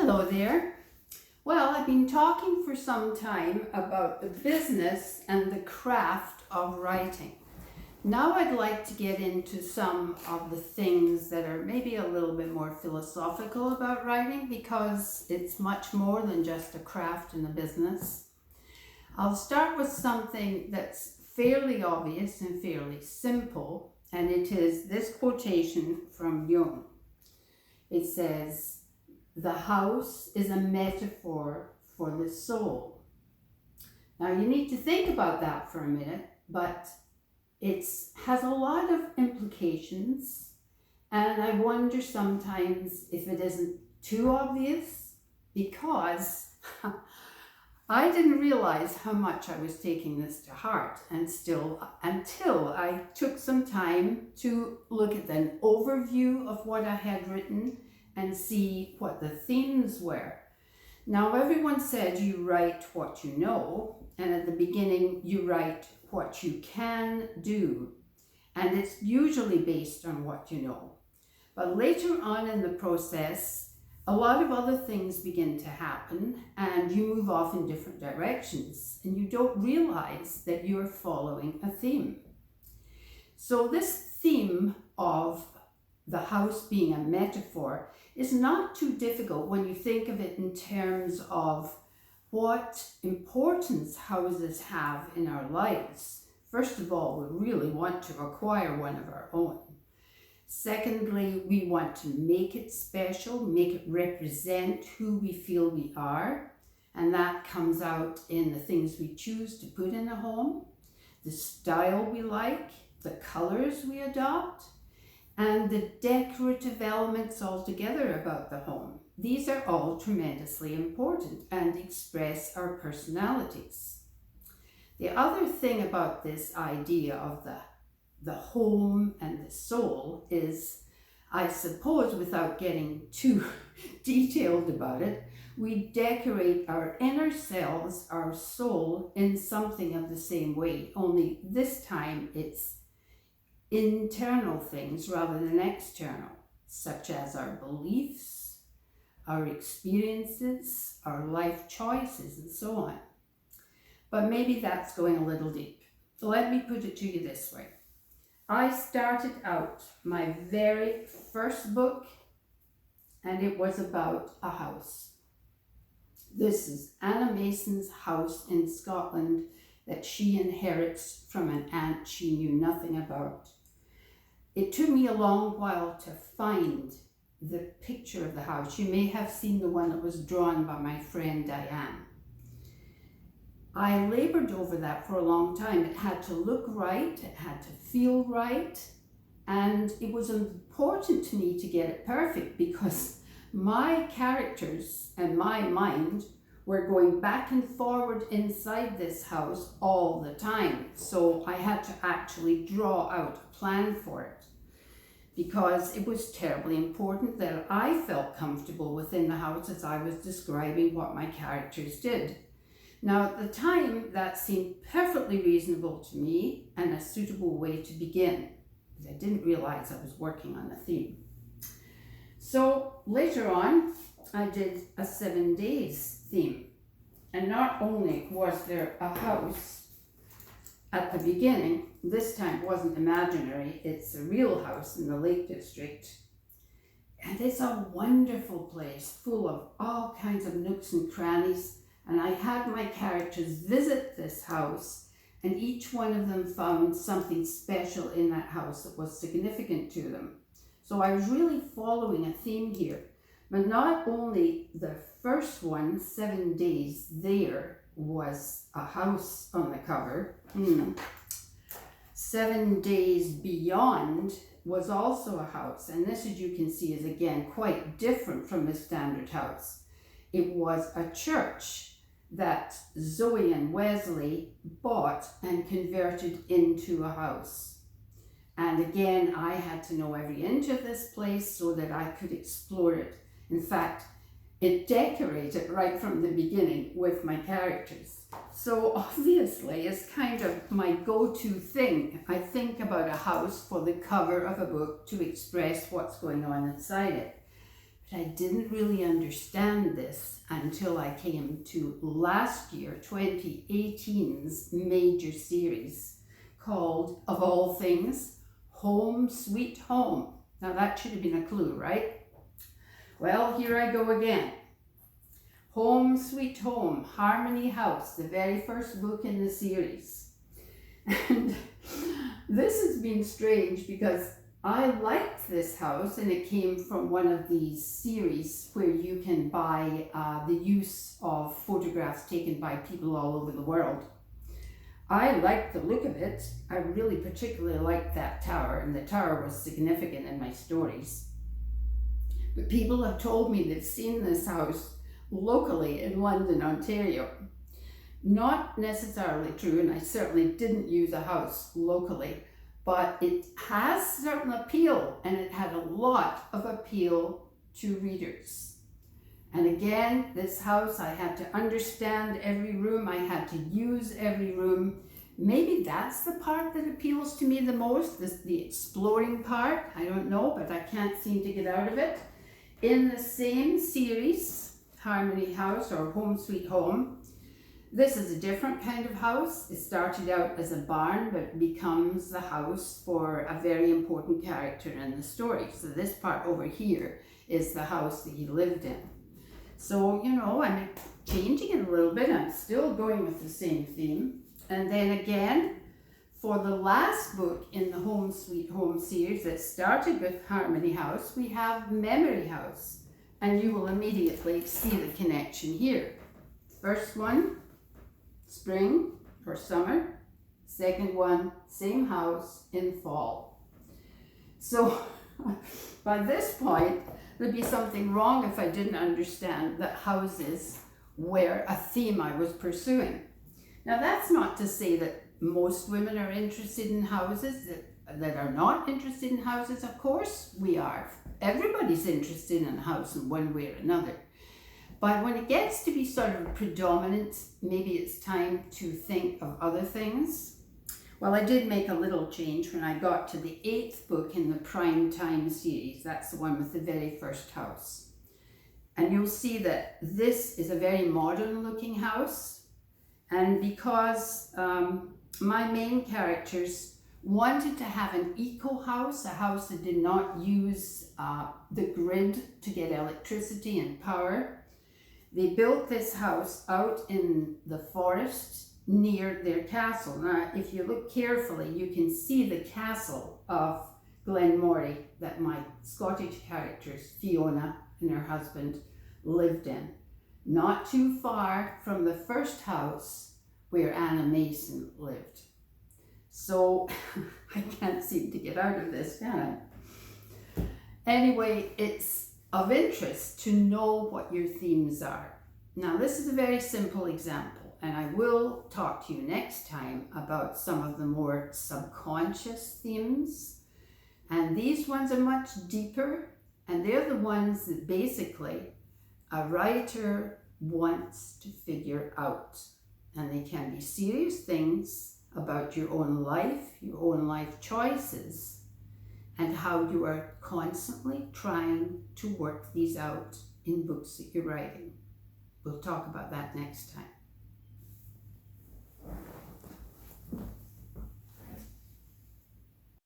Hello there. Well, I've been talking for some time about the business and the craft of writing. Now I'd like to get into some of the things that are maybe a little bit more philosophical about writing, because it's much more than just a craft and a business. I'll start with something that's fairly obvious and fairly simple, and it is this quotation from Jung. It says, "The house is a metaphor for the soul." Now you need to think about that for a minute, but it has a lot of implications, and I wonder sometimes if it isn't too obvious, because I didn't realize how much I was taking this to heart, and still, until I took some time to look at an overview of what I had written and see what the themes were. Now, everyone said you write what you know, and at the beginning you write what you can do, and it's usually based on what you know. But later on in the process, a lot of other things begin to happen, and you move off in different directions, and you don't realize that you're following a theme. So this theme of the house being a metaphor is not too difficult when you think of it in terms of what importance houses have in our lives. First of all, we really want to acquire one of our own. Secondly, we want to make it special, make it represent who we feel we are, and that comes out in the things we choose to put in a home, the style we like, the colors we adopt, and the decorative elements altogether about the home. These are all tremendously important and express our personalities. The other thing about this idea of the home and the soul is, I suppose, without getting too detailed about it, we decorate our inner selves, our soul, in something of the same way, only this time it's internal things rather than external, such as our beliefs, our experiences, our life choices, and so on. But maybe that's going a little deep. Let me put it to you this way. I started out my very first book, and it was about a house. This is Anna Mason's house in Scotland that she inherits from an aunt she knew nothing about. It took me a long while to find the picture of the house. You may have seen the one that was drawn by my friend Diane. I labored over that for a long time. It had to look right, it had to feel right, and it was important to me to get it perfect because my characters and my mind were going back and forward inside this house all the time. So I had to actually draw out a plan for it, because it was terribly important that I felt comfortable within the house as I was describing what my characters did. Now, at the time, that seemed perfectly reasonable to me and a suitable way to begin, because I didn't realize I was working on a theme. So later on, I did a 7 days theme. And not only was there a house at the beginning, this time wasn't imaginary, it's a real house in the Lake District. And it's a wonderful place full of all kinds of nooks and crannies. And I had my characters visit this house, and each one of them found something special in that house that was significant to them. So I was really following a theme here. But not only the first one, 7 days, there was a house on the cover. 7 days beyond was also a house. And this, as you can see, is again quite different from the standard house. It was a church that Zoe and Wesley bought and converted into a house. And again, I had to know every inch of this place so that I could explore it. In fact, it decorated right from the beginning with my characters. So obviously, it's kind of my go-to thing. I think about a house for the cover of a book to express what's going on inside it. But I didn't really understand this until I came to last year, 2018's major series called, of all things, Home Sweet Home. Now that should have been a clue, right? Well, here I go again. Home Sweet Home, Harmony House, the very first book in the series. And this has been strange because I liked this house, and it came from one of these series where you can buy the use of photographs taken by people all over the world. I liked the look of it. I really particularly liked that tower, and the tower was significant in my stories. But people have told me they've seen this house locally in London, Ontario. Not necessarily true, and I certainly didn't use a house locally, but it has certain appeal, and it had a lot of appeal to readers. And again, this house, I had to understand every room, I had to use every room. Maybe that's the part that appeals to me the most, the exploring part. I don't know, but I can't seem to get out of it. In the same series, Harmony House or Home Sweet Home, this is a different kind of house. It started out as a barn, but becomes the house for a very important character in the story. So this part over here is the house that he lived in. So, you know, I'm changing it a little bit. I'm still going with the same theme. And then again, for the last book in the Home Sweet Home series that started with Harmony House, we have Memory House. And you will immediately see the connection here. First one, spring or summer. Second one, same house in fall. So by this point, there'd be something wrong if I didn't understand that houses were a theme I was pursuing. Now that's not to say that most women are interested in houses, that are not interested in houses. Of course we are. Everybody's interested in a house in one way or another. But when it gets to be sort of predominant, maybe it's time to think of other things. Well, I did make a little change when I got to the 8th book in the Prime Time series. That's the one with the very first house. And you'll see that this is a very modern looking house. And because my main characters wanted to have an eco house, a house that did not use the grid to get electricity and power, they built this house out in the forest near their castle. Now, if you look carefully, you can see the castle of Glenmory that my Scottish characters, Fiona and her husband, lived in. Not too far from the first house where Anna Mason lived. So I can't seem to get out of this, can I? Anyway, it's of interest to know what your themes are. Now, this is a very simple example, and I will talk to you next time about some of the more subconscious themes. And these ones are much deeper, and they're the ones that basically a writer wants to figure out. And they can be serious things about your own life choices, and how you are constantly trying to work these out in books that you're writing. We'll talk about that next time.